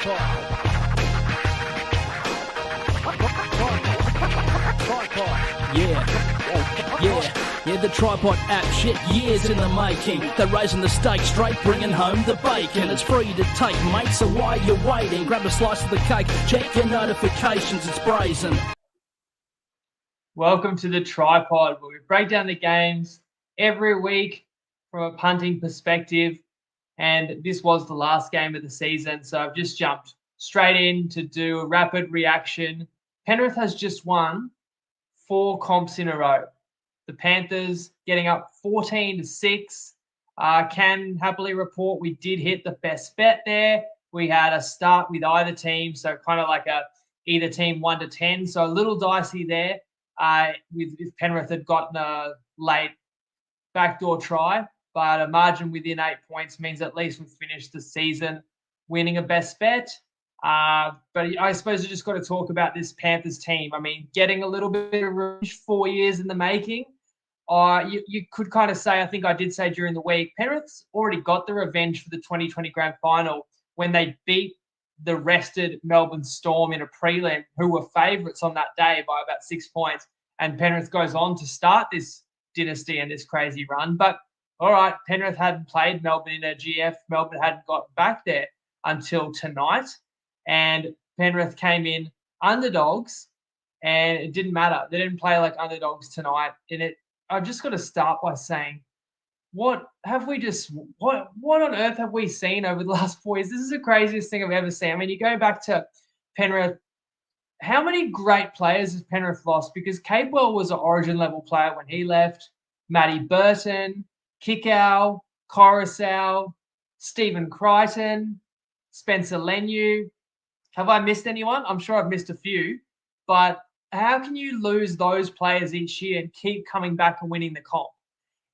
Yeah, the TryPod app, shit, years in the making. They're raising the stakes straight, bringing home the bacon. It's free to take, mate, so why you waiting? Grab a slice of the cake, check your notifications, it's brazen. Welcome to the TryPod, where we break down the games every week from a punting perspective. And this was the last game of the season, so I've just jumped straight in to do a rapid reaction. Penrith has just won 4 comps in a row. The Panthers getting up 14-6. Can happily report we did hit the best bet there. We had a start with either team, so kind of like either team 1-10. So a little dicey there. If Penrith had gotten a late backdoor try, but a margin within 8 points means at least we've finished the season winning a best bet. But I suppose you just got to talk about this Panthers team. I mean, getting a little bit of revenge, 4 years in the making. You could kind of say, I think I did say during the week, Penrith's already got the revenge for the 2020 grand final when they beat the rested Melbourne Storm in a prelim, who were favourites on that day by about 6 points. And Penrith goes on to start this dynasty and this crazy run. But all right, Penrith hadn't played Melbourne in a GF. Melbourne hadn't got back there until tonight. And Penrith came in underdogs, and it didn't matter. They didn't play like underdogs tonight. I've just got to start by saying, what on earth have we seen over the last 4 years? This is the craziest thing I've ever seen. I mean, you go back to Penrith, how many great players has Penrith lost? Because Capewell was an origin level player when he left. Matty Burton, Kikau, Coruscant, Stephen Crichton, Spencer Leniu. Have I missed anyone? I'm sure I've missed a few. But how can you lose those players each year and keep coming back and winning the comp?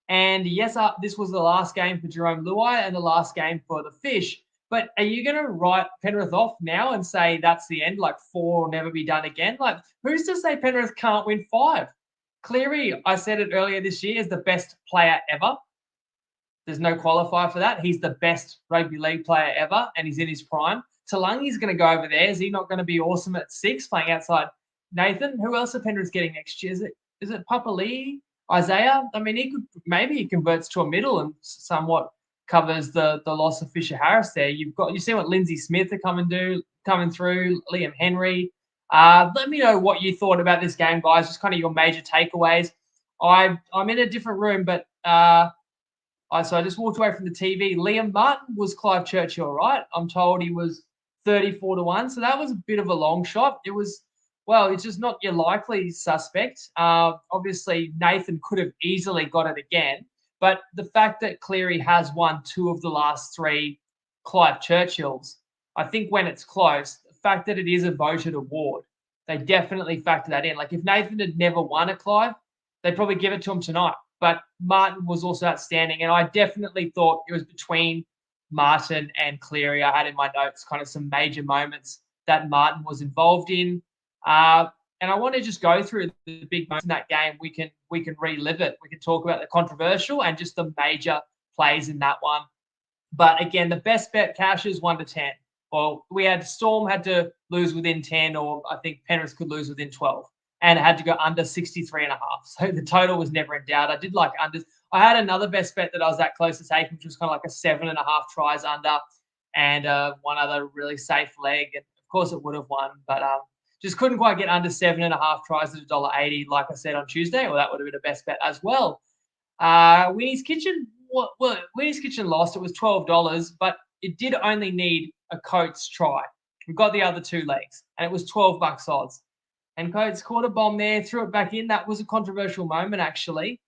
And yes, this was the last game for Jerome Luai and the last game for the Fish. But are you going to write Penrith off now and say that's the end, like 4 will never be done again? Like, who's to say Penrith can't win 5? Cleary, I said it earlier this year, is the best player ever. There's no qualifier for that. He's the best rugby league player ever, and he's in his prime. Talangi's going to go over there. Is he not going to be awesome at 6 playing outside Nathan? Who else are Penrith getting next year? Is it Papali'i? Isaiah? I mean, he converts to a middle and somewhat covers the loss of Fisher Harris there. You see what Lindsay Smith are coming through, Liam Henry. Let me know what you thought about this game, guys. Just kind of your major takeaways. I'm in a different room, but so I just walked away from the TV. Liam Martin was Clive Churchill, right? I'm told he was 34-1. So that was a bit of a long shot. It's just not your likely suspect. Obviously, Nathan could have easily got it again. But the fact that Cleary has won 2 of the last 3 Clive Churchills, I think when it's close, the fact that it is a voted award, they definitely factor that in. Like if Nathan had never won a Clive, they'd probably give it to him tonight. But Martin was also outstanding. And I definitely thought it was between Martin and Cleary. I had in my notes kind of some major moments that Martin was involved in. And I want to just go through the big moments in that game. We can relive it. We can talk about the controversial and just the major plays in that one. But again, the best bet cash is 1-10. Well, Storm had to lose within 10, or I think Penrith could lose within 12, and it had to go under 63.5. So the total was never in doubt. I did like unders. I had another best bet that I was that close to taking, which was kind of like a 7.5 tries under, and one other really safe leg. And of course, it would have won, but just couldn't quite get under 7.5 tries at $1.80, like I said on Tuesday, or that would have been a best bet as well. Winnie's Kitchen lost. It was $12, but it did only need a Coates try. We got the other 2 legs, and it was $12 odds. And Coates caught a bomb there, threw it back in. That was a controversial moment, actually,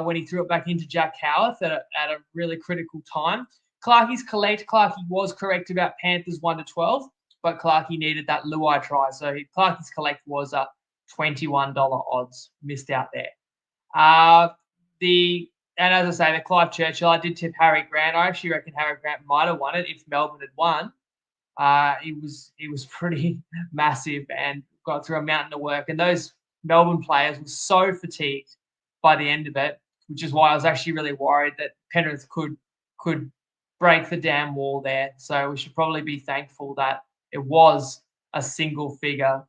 when he threw it back into Jack Howarth at a really critical time. Clarkey's collect. Clarkey was correct about Panthers 1-12. But Clarkey needed that Luai try. So Clarkey's collect was a $21 odds. Missed out there. And as I say, the Clive Churchill, I did tip Harry Grant. I actually reckon Harry Grant might have won it if Melbourne had won. He was pretty massive and got through a mountain of work. And those Melbourne players were so fatigued by the end of it, which is why I was actually really worried that Penrith could break the damn wall there. So we should probably be thankful that it was a single figure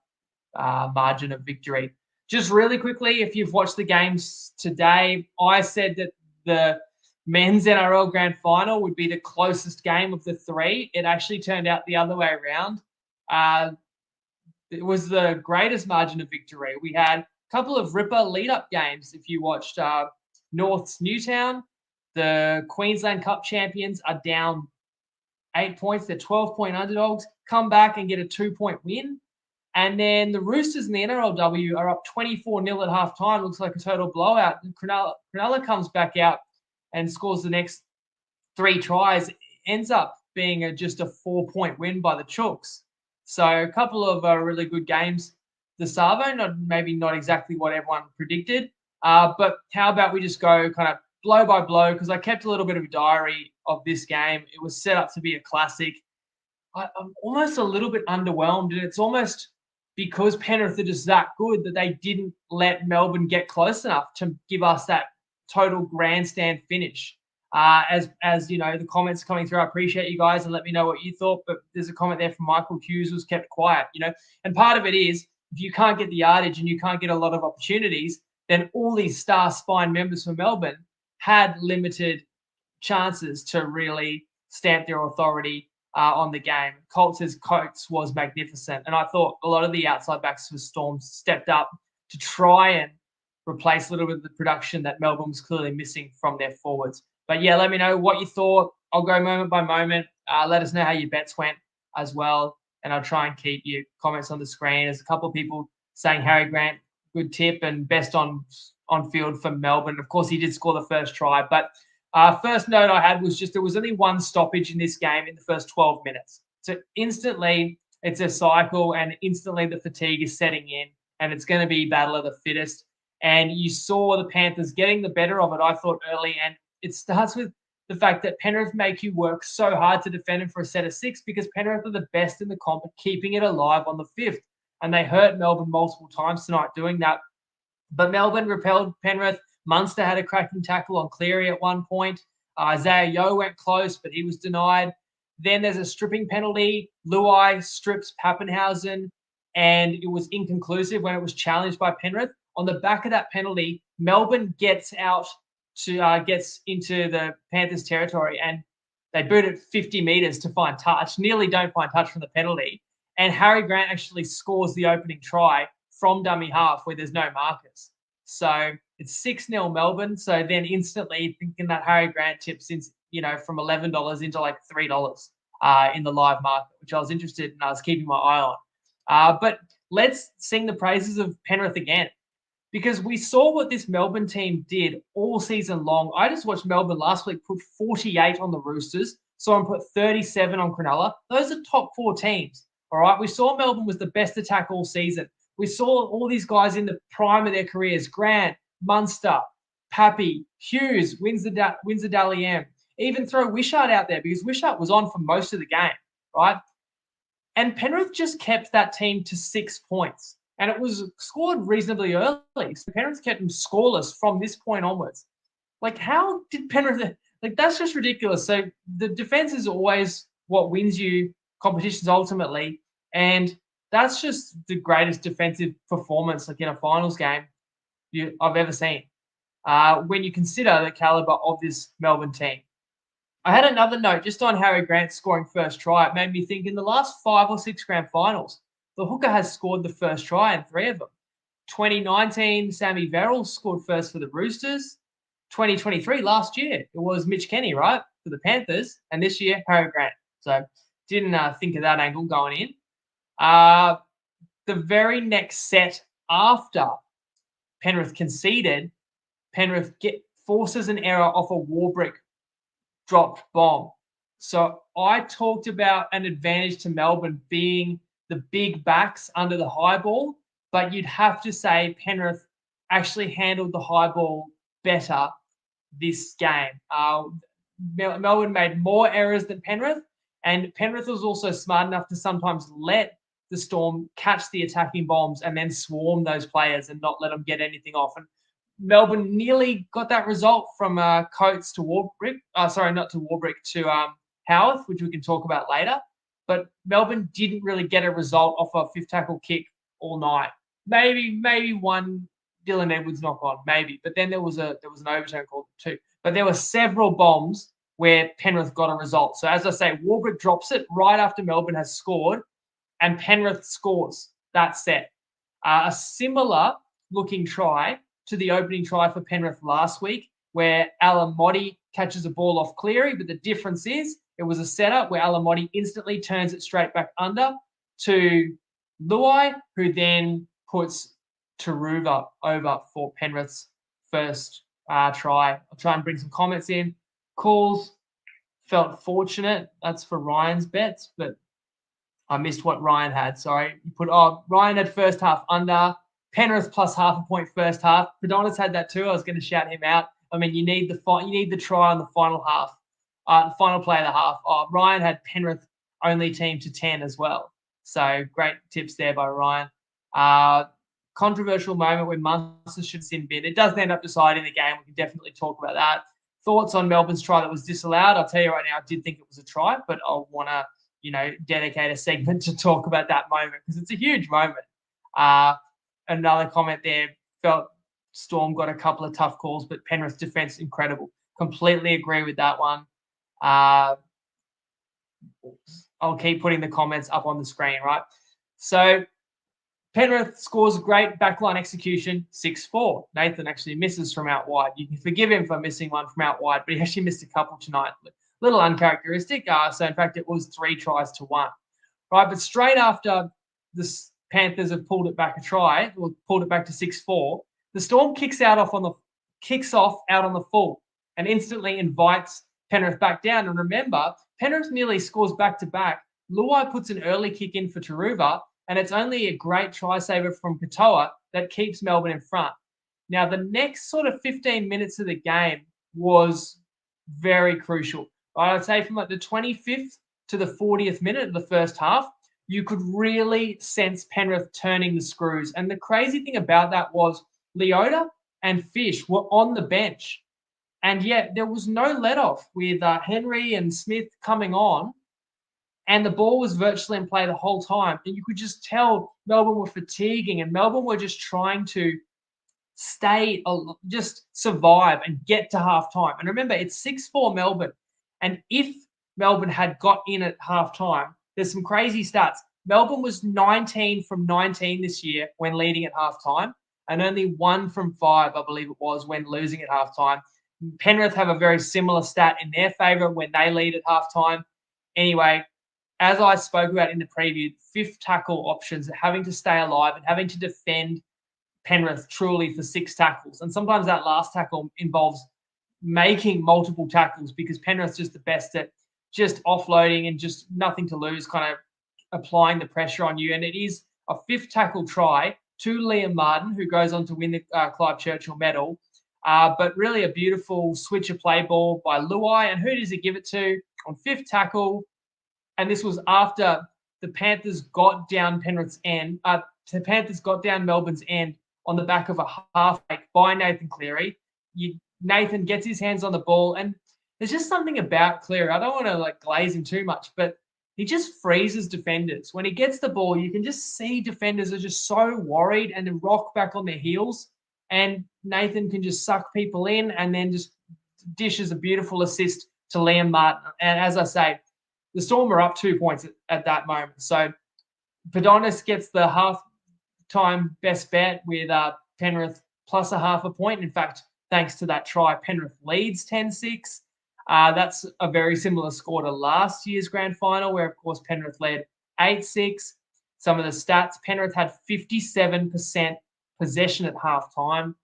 margin of victory. Just really quickly, if you've watched the games today, I said that the men's NRL grand final would be the closest game of the three. It actually turned out the other way around. It was the greatest margin of victory. We had a couple of ripper lead-up games. If you watched North's Newtown, the Queensland Cup champions are down 8 points. They're 12-point underdogs. Come back and get a 2-point win. And then the Roosters in the NRLW are up 24-0 at halftime. Looks like a total blowout. And Cronulla comes back out and scores the next 3 tries. It ends up being just a 4-point win by the Chooks. So a couple of really good games. The Savo, maybe not exactly what everyone predicted. But how about we just go kind of blow by blow, because I kept a little bit of a diary of this game. It was set up to be a classic. I'm almost a little bit underwhelmed, and it's almost because Penrith are just that good that they didn't let Melbourne get close enough to give us that total grandstand finish. As you know, the comments coming through, I appreciate you guys, and let me know what you thought. But there's a comment there from Michael Tues was kept quiet, and part of it is if you can't get the yardage and you can't get a lot of opportunities, then all these star spine members for Melbourne had limited chances to really stamp their authority on the game. Coates' was magnificent, and I thought a lot of the outside backs for Storm stepped up to try and replace a little bit of the production that Melbourne was clearly missing from their forwards. But yeah, let me know what you thought. I'll go moment by moment. Let us know how your bets went as well, and I'll try and keep your comments on the screen. There's a couple of people saying Harry Grant, good tip, and best on field for Melbourne. Of course, he did score the first try, but first note I had was just there was only one stoppage in this game in the first 12 minutes. So instantly it's a cycle, and instantly the fatigue is setting in, and it's going to be battle of the fittest. And you saw the Panthers getting the better of it, I thought, early. And it starts with the fact that Penrith make you work so hard to defend them for a set of 6, because Penrith are the best in the comp at keeping it alive on the 5th. And they hurt Melbourne multiple times tonight doing that. But Melbourne repelled Penrith. Munster had a cracking tackle on Cleary at one point. Isaiah Yeo went close, but he was denied. Then there's a stripping penalty. Luai strips Pappenhausen, and it was inconclusive when it was challenged by Penrith. On the back of that penalty, Melbourne gets into the Panthers territory, and they boot it 50 metres to find touch. Nearly don't find touch from the penalty. And Harry Grant actually scores the opening try from dummy half where there's no markers. So it's 6-0 Melbourne. So then instantly thinking that Harry Grant tips from $11 into like $3 in the live market, which I was interested in and I was keeping my eye on. But let's sing the praises of Penrith again, because we saw what this Melbourne team did all season long. I just watched Melbourne last week put 48 on the Roosters, saw them put 37 on Cronulla. Those are top 4 teams, all right? We saw Melbourne was the best attack all season. We saw all these guys in the prime of their careers: Grant, Munster, Pappy, Hughes, wins the Dally M. Even throw Wishart out there, because Wishart was on for most of the game, right? And Penrith just kept that team to 6 points. And it was scored reasonably early. So Penrith kept them scoreless from this point onwards. Like, how did Penrith... Like, that's just ridiculous. So the defense is always what wins you competitions ultimately. And that's just the greatest defensive performance, like in a finals game, I've ever seen. When you consider the caliber of this Melbourne team. I had another note just on Harry Grant scoring first try. It made me think in the last 5 or 6 grand finals, the hooker has scored the first try in 3 of them. 2019, Sammy Verrill scored first for the Roosters. 2023, last year, it was Mitch Kenny, right, for the Panthers. And this year, Harry Grant. So didn't think of that angle going in. The very next set after Penrith conceded, Penrith forces an error off a Warbrick dropped bomb. So I talked about an advantage to Melbourne being the big backs under the high ball, but you'd have to say Penrith actually handled the high ball better this game. Melbourne made more errors than Penrith, and Penrith was also smart enough to sometimes let the Storm catch the attacking bombs and then swarm those players and not let them get anything off. And Melbourne nearly got that result from Coates to Warbrick. Not to Warbrick, to Howarth, which we can talk about later. but Melbourne didn't really get a result off a fifth tackle kick all night. Maybe one Dylan Edwards knock on, maybe, but then there was an overturn called too. But there were several bombs where Penrith got a result. So as I say, Warbrick drops it right after Melbourne has scored, and Penrith scores that set. A similar looking try to the opening try for Penrith last week, where Alamotti catches a ball off Cleary, but the difference is it was a setup where Alamotti instantly turns it straight back under to Luai, who then puts Taruva over for Penrith's first try. I'll try and bring some comments in. Calls felt fortunate. That's for Ryan's bets, but I missed what Ryan had. Sorry. Ryan had first half under. Penrith plus half a point first half. Padonis had that too. I was going to shout him out. I mean, you need the try on the final half, the final play of the half. Ryan had Penrith only team to 10 as well. So great tips there by Ryan. Controversial moment when Munster should sin bin. It doesn't end up deciding the game. We can definitely talk about that. Thoughts on Melbourne's try that was disallowed? I'll tell you right now, I did think it was a try, but I want to, dedicate a segment to talk about that moment because it's a huge moment. Another comment there, felt Storm got a couple of tough calls, but Penrith's defense incredible. Completely agree with that one. I'll keep putting the comments up on the screen, right? So Penrith scores a great backline execution, 6-4. Nathan actually misses from out wide. You can forgive him for missing one from out wide, but he actually missed a couple tonight. A little uncharacteristic. So, in fact, it was 3 tries to 1. Right, but straight after the Panthers have pulled it back a try, or pulled it back to 6-4, the Storm kicks off out on the full and instantly invites Penrith back down. And remember, Penrith nearly scores back-to-back. Luai puts an early kick in for Taruva, and it's only a great try saver from Katoa that keeps Melbourne in front. Now, the next sort of 15 minutes of the game was very crucial. I'd say from like the 25th to the 40th minute of the first half, you could really sense Penrith turning the screws. And the crazy thing about that was Leota and Fish were on the bench. And yet there was no let-off with Henry and Smith coming on. And the ball was virtually in play the whole time. And you could just tell Melbourne were fatiguing and Melbourne were just trying to just survive and get to halftime. And remember, it's 6-4 Melbourne. And if Melbourne had got in at halftime, there's some crazy stats. Melbourne was 19 from 19 this year when leading at halftime, and only 1 from 5, I believe it was, when losing at halftime. Penrith have a very similar stat in their favour when they lead at halftime. Anyway, as I spoke about in the preview, fifth tackle options are having to stay alive and having to defend Penrith truly for 6 tackles. And sometimes that last tackle involves making multiple tackles because Penrith's just the best at just offloading and just nothing to lose, kind of applying the pressure on you. And it is a 5th tackle try to Liam Martin, who goes on to win the Clive Churchill medal. But really a beautiful switch of play ball by Luai. And who does he give it to on 5th tackle? And this was after the Panthers got down Penrith's end. The Panthers got down Melbourne's end on the back of a half fake by Nathan Cleary. Nathan gets his hands on the ball, and there's just something about Cleary. I don't want to glaze him too much, but he just freezes defenders. When he gets the ball, you can just see defenders are just so worried and then rock back on their heels. And Nathan can just suck people in and then just dishes a beautiful assist to Liam Martin. And as I say, the Storm are up 2 points at that moment. So Padonis gets the half-time best bet with Penrith plus a half a point. In fact, thanks to that try, Penrith leads 10-6. That's a very similar score to last year's grand final, where, of course, Penrith led 8-6. Some of the stats, Penrith had 57% possession at halftime.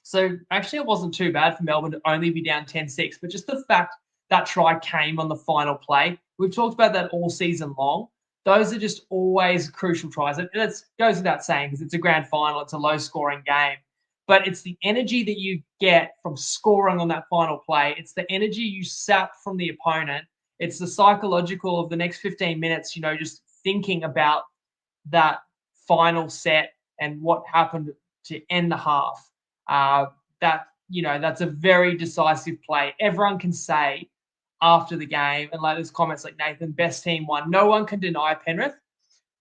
So actually it wasn't too bad for Melbourne to only be down 10-6, but just the fact that try came on the final play. We've talked about that all season long. Those are just always crucial tries. It goes without saying because it's a grand final. It's a low-scoring game. But it's the energy that you get from scoring on that final play. It's the energy you sap from the opponent. It's the psychological of the next 15 minutes, just thinking about that final set and what happened to end the half. That's a very decisive play. Everyone can say after the game, and like there's comments like, Nathan, best team won. No one can deny Penrith,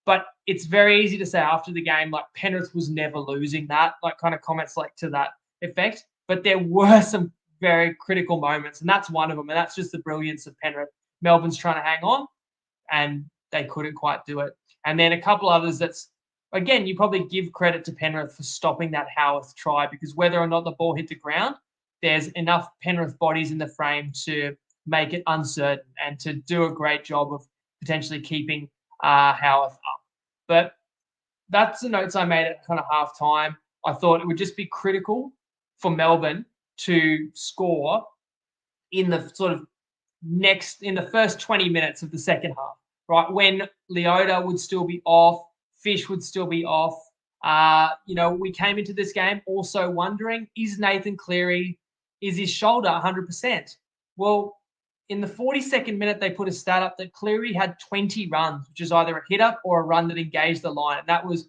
but it's very easy to say after the game, like Penrith was never losing that, like kind of comments like to that effect. But there were some very critical moments, and that's one of them. And that's just the brilliance of Penrith. Melbourne's trying to hang on, and they couldn't quite do it. And then a couple others that's, again, you probably give credit to Penrith for stopping that Howarth try, because whether or not the ball hit the ground, there's enough Penrith bodies in the frame to make it uncertain and to do a great job of potentially keeping Howarth up. But that's the notes I made at kind of halftime. I thought it would just be critical for Melbourne to score in the sort of in the first 20 minutes of the second half, right? When Leota would still be off, Fish would still be off. We came into this game also wondering, is Nathan Cleary, is his shoulder 100%? Well, in the 42nd minute, they put a stat up that Cleary had 20 runs, which is either a hit up or a run that engaged the line. And that was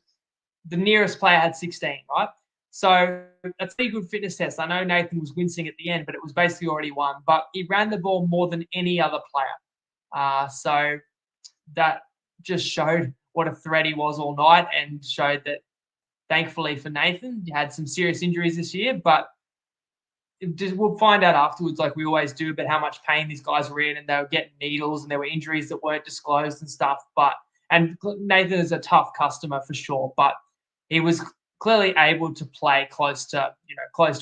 the nearest player had 16, right? So that's a good fitness test. I know Nathan was wincing at the end, but it was basically already won. But he ran the ball more than any other player. So that just showed what a threat he was all night, and showed that, thankfully for Nathan, he had some serious injuries this year, but we'll find out afterwards, like we always do, about how much pain these guys were in, and they were getting needles, and there were injuries that weren't disclosed and stuff. And Nathan is a tough customer for sure, but he was clearly able to play close to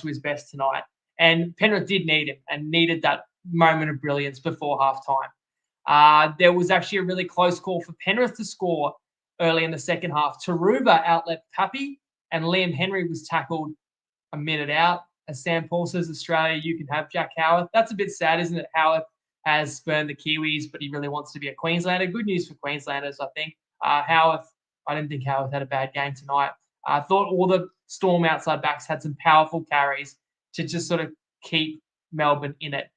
his best tonight. And Penrith did need him, and needed that moment of brilliance before halftime. There was actually a really close call for Penrith to score early in the second half. Taruba outlet Pappy, and Liam Henry was tackled a minute out. As Sam Paul says, Australia, you can have Jack Howarth. That's a bit sad, isn't it? Howarth has spurned the Kiwis, but he really wants to be a Queenslander. Good news for Queenslanders, I think. Howarth, I didn't think Howarth had a bad game tonight. I thought all the Storm outside backs had some powerful carries to just sort of keep Melbourne in it.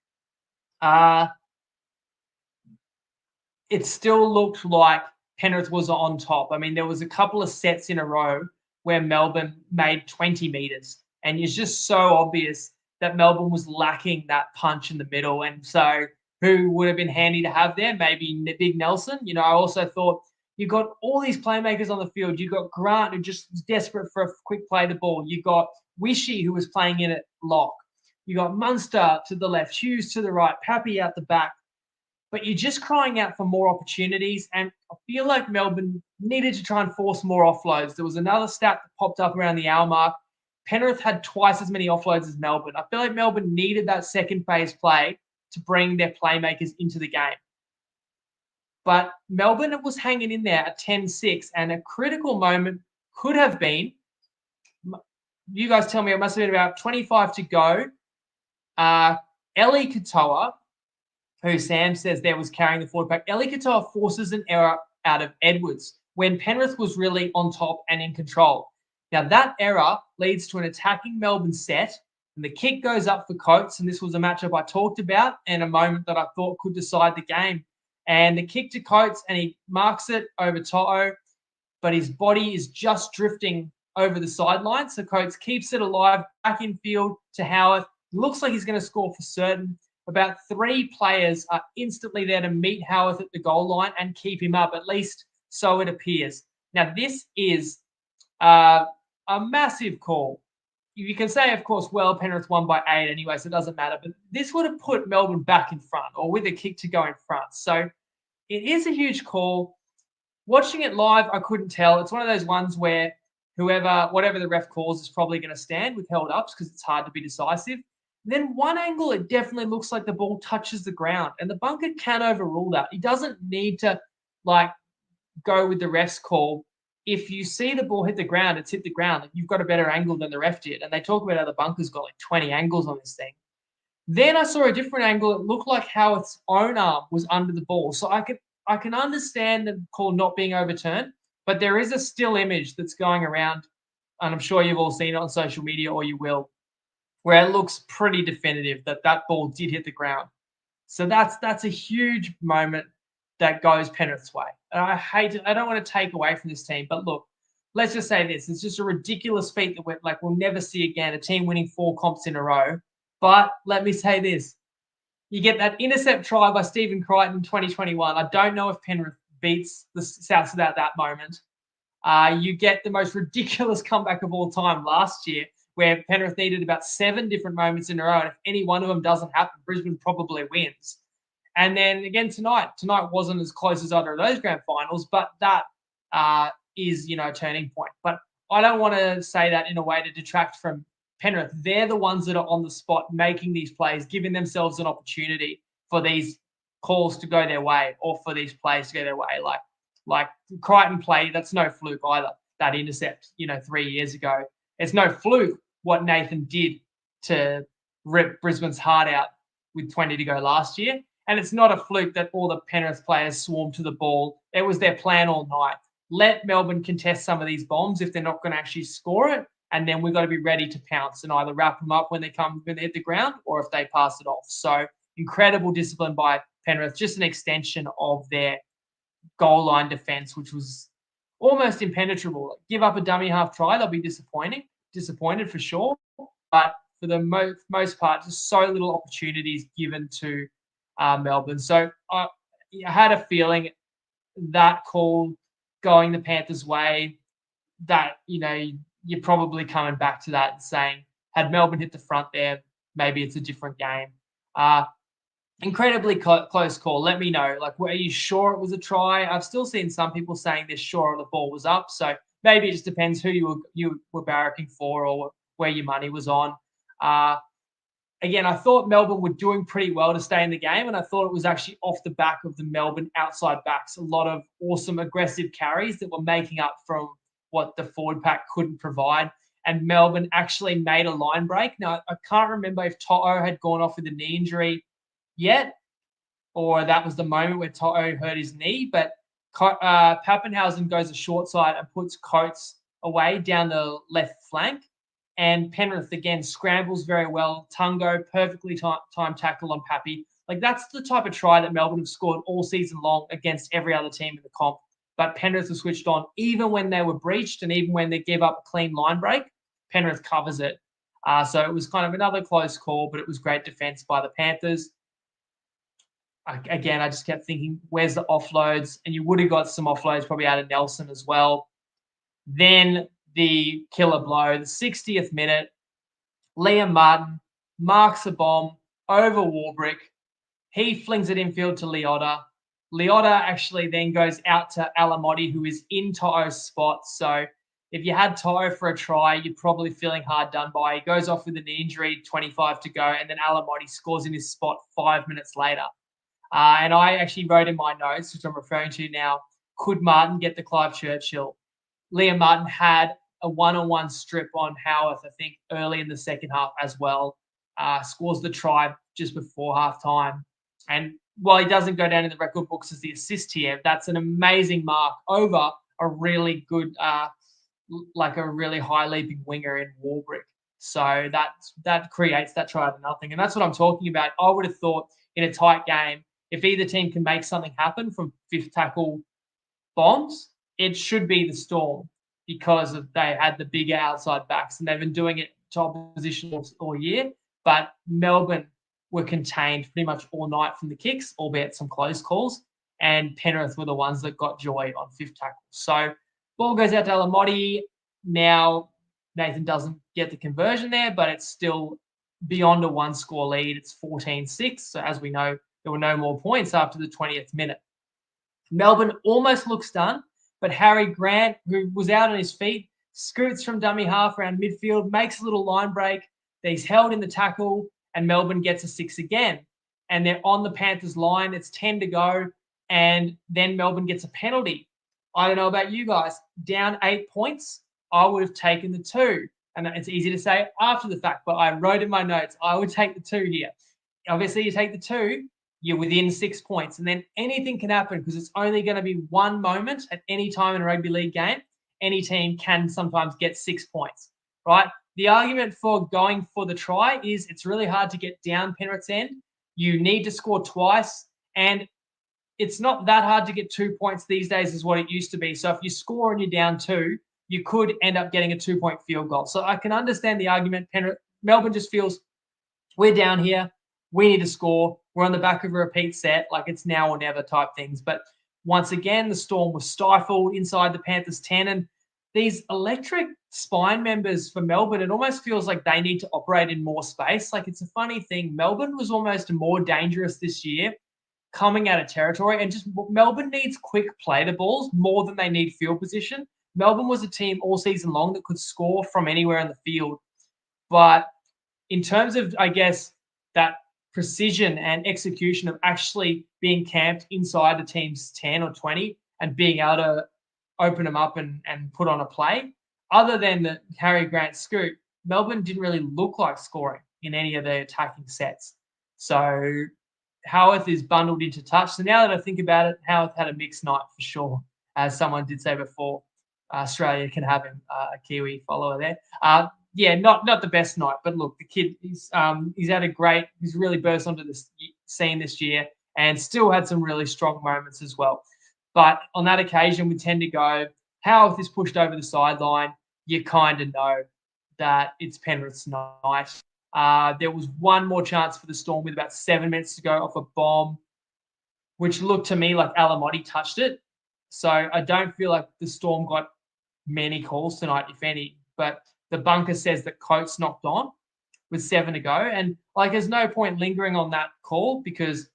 It still looked like Penrith was on top. I mean, there was a couple of sets in a row where Melbourne made 20 metres, and it's just so obvious that Melbourne was lacking that punch in the middle. And so who would have been handy to have there? Maybe Big Nelson. I also thought you've got all these playmakers on the field. You've got Grant, who just was desperate for a quick play the ball. You've got Wishy, who was playing in at lock. You got Munster to the left, Tues to the right, Pappy out the back. But you're just crying out for more opportunities. And I feel like Melbourne needed to try and force more offloads. There was another stat that popped up around the hour mark. Penrith had twice as many offloads as Melbourne. I feel like Melbourne needed that second phase play to bring their playmakers into the game. But Melbourne was hanging in there at 10-6, and a critical moment could have been, you guys tell me, it must have been about 25 to go. Eli Katoa, who Sam says there was carrying the forward pack, Eli Katoa forces an error out of Edwards when Penrith was really on top and in control. Now, that error leads to an attacking Melbourne set, and the kick goes up for Coates, and this was a matchup I talked about and a moment that I thought could decide the game. And the kick to Coates, and he marks it over To'o, but his body is just drifting over the sideline, so Coates keeps it alive, back in field to Howarth. Looks like he's going to score for certain. About 3 players are instantly there to meet Howarth at the goal line and keep him up, at least so it appears. Now, this is a massive call. You can say, of course, well, Penrith won by 8 anyway, so it doesn't matter. But this would have put Melbourne back in front, or with a kick to go in front. So it is a huge call. Watching it live, I couldn't tell. It's one of those ones where whatever the ref calls is probably going to stand with held ups, because it's hard to be decisive. Then one angle, it definitely looks like the ball touches the ground, and the bunker can overrule that. He doesn't need to go with the ref's call. If you see the ball hit the ground, it's hit the ground. You've got a better angle than the ref did. And they talk about how the bunker's got 20 angles on this thing. Then I saw a different angle. It looked like Howarth's own arm was under the ball. So I can understand the call not being overturned, but there is a still image that's going around, and I'm sure you've all seen it on social media, or you will, where it looks pretty definitive that that ball did hit the ground. So that's a huge moment that goes Penrith's way. And I don't want to take away from this team, but look, let's just say this. It's just a ridiculous feat that we'll never see again, a team winning 4 comps in a row. But let me say this. You get that intercept try by Stephen Crichton in 2021. I don't know if Penrith beats the Souths at that moment. You get the most ridiculous comeback of all time last year, where Penrith needed about 7 different moments in a row. And if any one of them doesn't happen, Brisbane probably wins. And then again tonight wasn't as close as either of those grand finals, but that is, a turning point. But I don't want to say that in a way to detract from Penrith. They're the ones that are on the spot making these plays, giving themselves an opportunity for these calls to go their way or for these plays to go their way. Like Crichton play, that's no fluke either. That intercept, 3 years ago. It's no fluke what Nathan did to rip Brisbane's heart out with 20 to go last year. And it's not a fluke that all the Penrith players swarmed to the ball. It was their plan all night. Let Melbourne contest some of these bombs if they're not going to actually score it. And then we've got to be ready to pounce and either wrap them up when they hit the ground or if they pass it off. So incredible discipline by Penrith, just an extension of their goal line defense, which was almost impenetrable. Give up a dummy half try, they'll be disappointed for sure. But for the most part, just so little opportunities given to Melbourne. So I had a feeling that call going the Panthers' way, that, you're probably coming back to that and saying, had Melbourne hit the front there, maybe it's a different game. Incredibly close call. Let me know. Were you sure it was a try? I've still seen some people saying they're sure the ball was up. So maybe it just depends who you were barracking for or where your money was on. Again, I thought Melbourne were doing pretty well to stay in the game, and I thought it was actually off the back of the Melbourne outside backs. A lot of awesome aggressive carries that were making up from what the forward pack couldn't provide. And Melbourne actually made a line break. Now, I can't remember if To'o had gone off with a knee injury yet, or that was the moment where To'o hurt his knee. But Pappenhausen goes a short side and puts Coates away down the left flank. And Penrith, again, scrambles very well. Tungo, perfectly timed tackle on Pappy. That's the type of try that Melbourne have scored all season long against every other team in the comp. But Penrith have switched on. Even when they were breached and even when they gave up a clean line break, Penrith covers it. So it was kind of another close call, but it was great defense by the Panthers. Again, I just kept thinking, where's the offloads? And you would have got some offloads probably out of Nelson as well. Then the killer blow, the 60th minute, Liam Martin marks a bomb over Warbrick. He flings it infield to Leota. Leota actually then goes out to Alamotti, who is in To'o's spot. So if you had To'o for a try, you're probably feeling hard done by. He goes off with an injury, 25 to go, and then Alamotti scores in his spot 5 minutes later. And I actually wrote in my notes, which I'm referring to now, could Martin get the Clive Churchill? Liam Martin had a one-on-one strip on Howarth, I think, early in the second half as well. Scores the try just before halftime. And while he doesn't go down in the record books as the assist here, that's an amazing mark over a really good, a really high-leaping winger in Warbrick. So that creates that try to nothing. And that's what I'm talking about. I would have thought in a tight game, if either team can make something happen from fifth tackle bombs, it should be the Storm because they had the bigger outside backs and they've been doing it to opposition all year. But Melbourne were contained pretty much all night from the kicks, albeit some close calls. And Penrith were the ones that got joy on fifth tackle. So ball goes out to Alamotti. Now Nathan doesn't get the conversion there, but it's still beyond a one-score lead. It's 14-6. So as we know, there were no more points after the 20th minute. Melbourne almost looks done, but Harry Grant, who was out on his feet, scoots from dummy half around midfield, makes a little line break. He's held in the tackle, and Melbourne gets a 6 again. And they're on the Panthers line. It's 10 to go, and then Melbourne gets a penalty. I don't know about you guys. Down 8 points, I would have taken the 2. And it's easy to say after the fact, but I wrote in my notes, I would take the 2 here. Obviously, you take the 2, you're within 6 points. And then anything can happen because it's only going to be one moment at any time in a rugby league game. Any team can sometimes get 6 points, right? The argument for going for the try is it's really hard to get down Penrith's end. You need to score twice. And it's not that hard to get 2 points these days as what it used to be. So if you score and you're down 2, you could end up getting a 2-point field goal. So I can understand the argument. Melbourne just feels we're down here. We need to score. we're on the back of a repeat set, like it's now or never type things. But once again, the Storm was stifled inside the Panthers 10. And these electric spine members for Melbourne, it almost feels like they need to operate in more space. Like it's a funny thing. Melbourne was almost more dangerous this year coming out of territory, and just Melbourne needs quick play the balls more than they need field position. Melbourne was a team all season long that could score from anywhere in the field. But in terms of, I guess, that precision and execution of actually being camped inside the team's 10 or 20 and being able to open them up and put on a play, other than the Harry Grant scoop, Melbourne didn't really look like scoring in any of the attacking sets. So Howarth is bundled into touch. So now that I think about it, Howarth had a mixed night for sure. As someone did say before, Australia can have him, a Kiwi follower there. Yeah, not the best night, but look, the kid, he's really burst onto the scene this year and still had some really strong moments as well. But on that occasion, we tend to go, Howarth is pushed over the sideline. You kind of know that it's Penrith's night. There was one more chance for the Storm with about 7 minutes to go off a bomb, which looked to me like Alamotti touched it. So I don't feel like the Storm got many calls tonight, if any. But the bunker says that Coates knocked on with 7 to go. And like, there's no point lingering on that call because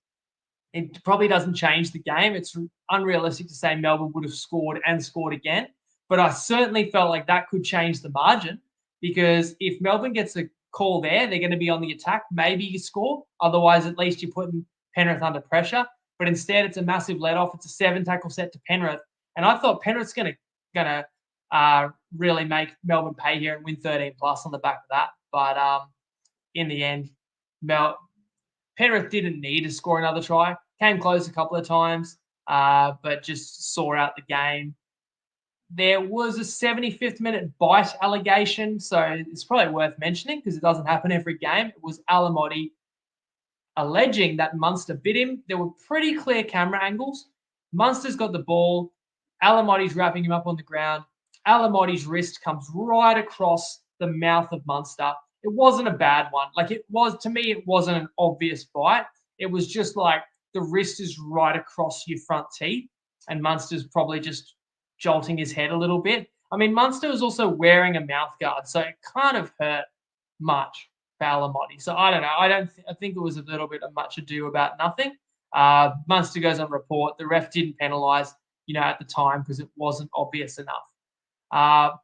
it probably doesn't change the game. It's unrealistic to say Melbourne would have scored and scored again. But I certainly felt like that could change the margin, because if Melbourne gets a call there, they're going to be on the attack. Maybe you score. Otherwise, at least you're putting Penrith under pressure. But instead, it's a massive let-off. It's a 7-tackle set to Penrith. And I thought Penrith's going to really make Melbourne pay here and win 13+ on the back of that. But in the end, Penrith didn't need to score another try. Came close a couple of times, but just saw out the game. There was a 75th minute bite allegation, so it's probably worth mentioning because it doesn't happen every game. It was Alamotti alleging that Munster bit him. There were pretty clear camera angles. Munster's got the ball. Alamotti's wrapping him up on the ground. Alamotti's wrist comes right across the mouth of Munster. It wasn't a bad one. Like, it was, to me, it wasn't an obvious bite. It was just like the wrist is right across your front teeth, and Munster's probably just jolting his head a little bit. I mean, Munster was also wearing a mouth guard, so it can't have hurt much for Alamotti. So I don't know. I think it was a little bit of much ado about nothing. Munster goes on report. The ref didn't penalise, at the time because it wasn't obvious enough.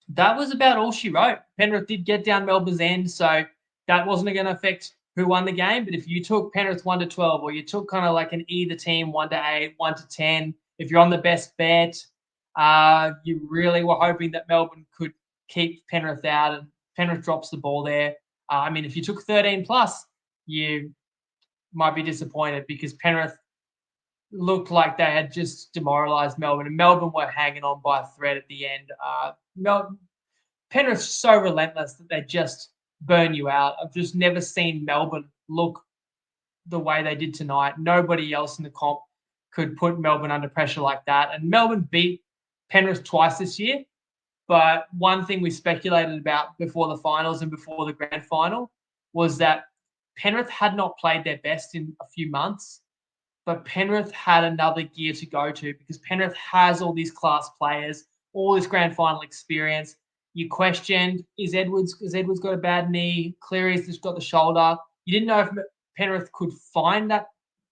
That was about all she wrote. Penrith did get down Melbourne's end, so that wasn't going to affect who won the game. But if you took Penrith 1-12, or you took kind of like an either team 1-8, 1-10, if you're on the best bet, you really were hoping that Melbourne could keep Penrith out, and Penrith drops the ball there. I mean, if you took 13+, you might be disappointed because Penrith looked like they had just demoralised Melbourne, and Melbourne were hanging on by a thread at the end. Penrith's so relentless that they just burn you out. I've just never seen Melbourne look the way they did tonight. Nobody else in the comp could put Melbourne under pressure like that. And Melbourne beat Penrith twice this year. But one thing we speculated about before the finals and before the grand final was that Penrith had not played their best in a few months, but Penrith had another gear to go to because Penrith has all these class players, all this grand final experience. You questioned, has Edwards got a bad knee? Cleary's just got the shoulder. You didn't know if Penrith could find that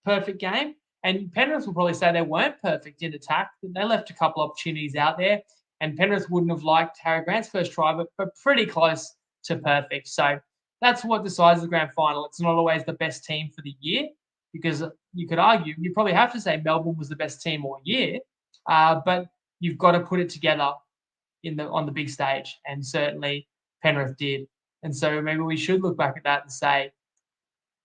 perfect game. And Penrith will probably say they weren't perfect in attack. They left a couple opportunities out there. And Penrith wouldn't have liked Harry Grant's first try, but pretty close to perfect. So that's what decides the grand final. It's not always the best team for the year, because you could argue, you probably have to say Melbourne was the best team all year, but you've got to put it together on the big stage, and certainly Penrith did. And so maybe we should look back at that and say,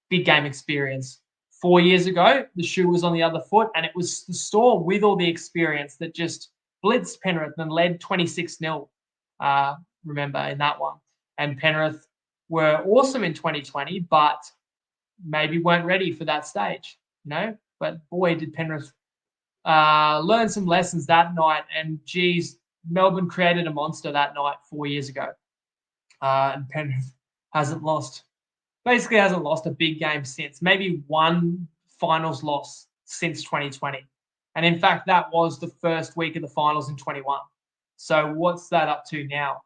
big game experience. 4 years ago, the shoe was on the other foot, and it was the Storm with all the experience that just blitzed Penrith and led 26-0, remember, in that one. And Penrith were awesome in 2020, but maybe weren't ready for that stage, But boy, did Penrith learn some lessons that night. And geez, Melbourne created a monster that night 4 years ago. And Penrith hasn't lost basically hasn't lost a big game since. Maybe one finals loss since 2020. And in fact, that was the first week of the finals in 21. So what's that up to now?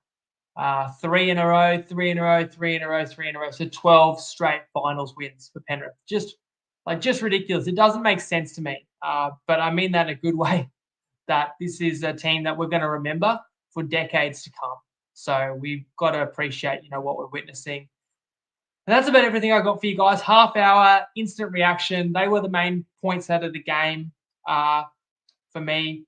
3 in a row, 3 in a row, 3 in a row, 3 in a row. So 12 straight finals wins for Penrith. Just ridiculous. It doesn't make sense to me. But I mean that in a good way, that this is a team that we're going to remember for decades to come. So we've got to appreciate, what we're witnessing. And that's about everything I got for you guys. Half hour, instant reaction. They were the main points out of the game for me.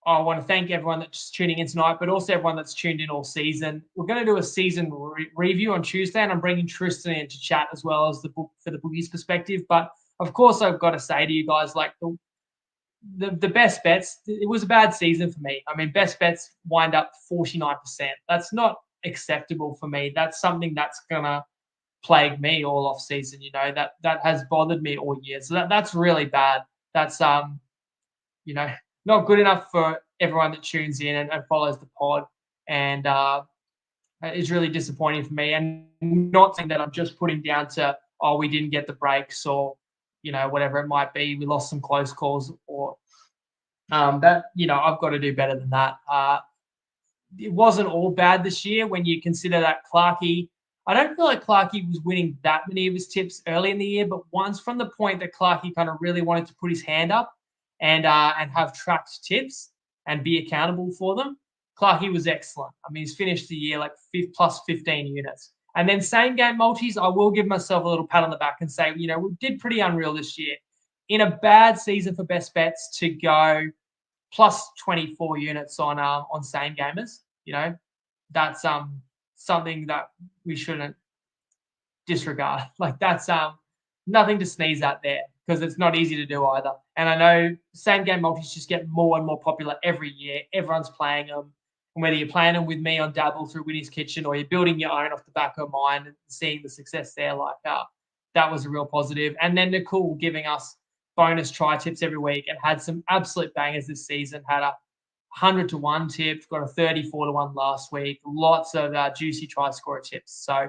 I want to thank everyone that's tuning in tonight, but also everyone that's tuned in all season. We're going to do a season review on Tuesday, and I'm bringing Tristan in to chat as well as the book for the Boogies perspective. But of course, I've got to say to you guys, like the best bets, it was a bad season for me. I mean, best bets wind up 49%. That's not acceptable for me. That's something that's going to plague me all off season. That has bothered me all year. So that's really bad. That's not good enough for everyone that tunes in and follows the pod, and it's really disappointing for me. And not saying that I'm just putting down to, we didn't get the breaks or whatever it might be, we lost some close calls, or that I've got to do better than that. It wasn't all bad this year when you consider that Clarkey. I don't feel like Clarkey was winning that many of his tips early in the year, but once from the point that Clarkey kind of really wanted to put his hand up and have tracked tips and be accountable for them, Clarkey was excellent. I mean, he's finished the year like plus 15 units. And then same game multis, I will give myself a little pat on the back and say, we did pretty unreal this year. In a bad season for best bets to go plus 24 units on same gamers, that's something that we shouldn't disregard. Like that's nothing to sneeze at there, because it's not easy to do either. And I know same game multis just get more and more popular every year. Everyone's playing them. And whether you're playing them with me on Dabble through Winnie's Kitchen, or you're building your own off the back of mine and seeing the success there, that was a real positive. And then Nicole giving us bonus try tips every week and had some absolute bangers this season. Had a 100-1 tip, got a 34-1 last week. Lots of juicy try scorer tips. So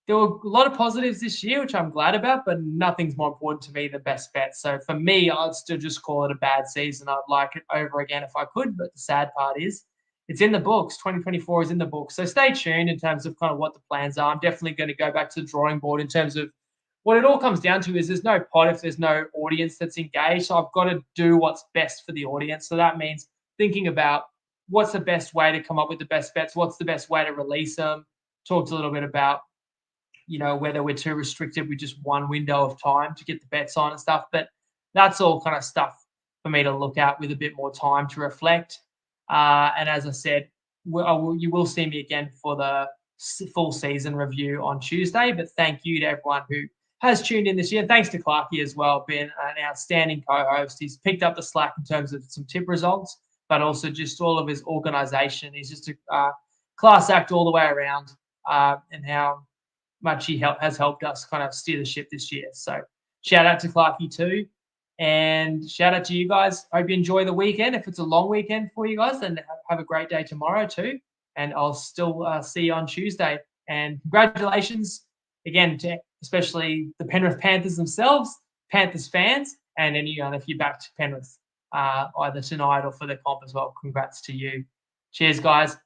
there were a lot of positives this year, which I'm glad about, but nothing's more important to me than best bets. So for me, I'd still just call it a bad season. I'd like it over again if I could, but the sad part is it's in the books. 2024 is in the books. So stay tuned in terms of kind of what the plans are. I'm definitely going to go back to the drawing board in terms of what it all comes down to is there's no pod if there's no audience that's engaged. So I've got to do what's best for the audience. So that means thinking about what's the best way to come up with the best bets, what's the best way to release them. Talked a little bit about, whether we're too restricted with just one window of time to get the bets on and stuff. But that's all kind of stuff for me to look at with a bit more time to reflect. And as I said, you will see me again for the full season review on Tuesday. But thank you to everyone who has tuned in this year. Thanks to Clarkey as well, been an outstanding co-host. He's picked up the slack in terms of some tip results, but also just all of his organisation. He's just a class act all the way around, and how much he has helped us kind of steer the ship this year. So shout out to Clarkey too. And shout out to you guys. Hope you enjoy the weekend. If it's a long weekend for you guys, then have a great day tomorrow too. And I'll still see you on Tuesday. And congratulations again to especially the Penrith Panthers themselves, Panthers fans, and anyone if you're back to Penrith either tonight or for the comp as well. Congrats to you. Cheers, guys.